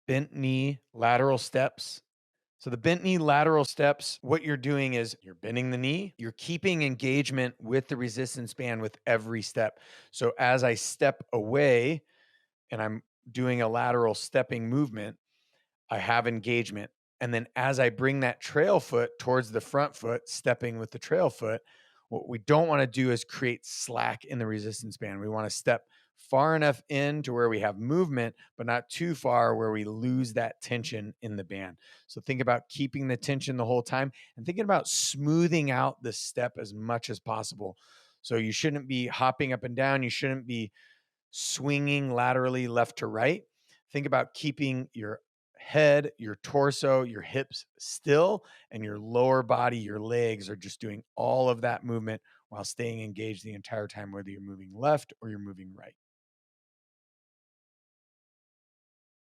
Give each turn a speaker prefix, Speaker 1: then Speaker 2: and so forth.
Speaker 1: bent knee lateral steps. So the bent knee lateral steps, what you're doing is you're bending the knee, you're keeping engagement with the resistance band with every step. So as I step away and I'm doing a lateral stepping movement, I have engagement. And then as I bring that trail foot towards the front foot, stepping with the trail foot, what we don't want to do is create slack in the resistance band. We want to step far enough in to where we have movement, but not too far where we lose that tension in the band. So think about keeping the tension the whole time and thinking about smoothing out the step as much as possible. So you shouldn't be hopping up and down. You shouldn't be swinging laterally left to right. Think about keeping your head, your torso, your hips still, and your lower body, your legs are just doing all of that movement while staying engaged the entire time, whether you're moving left or you're moving right.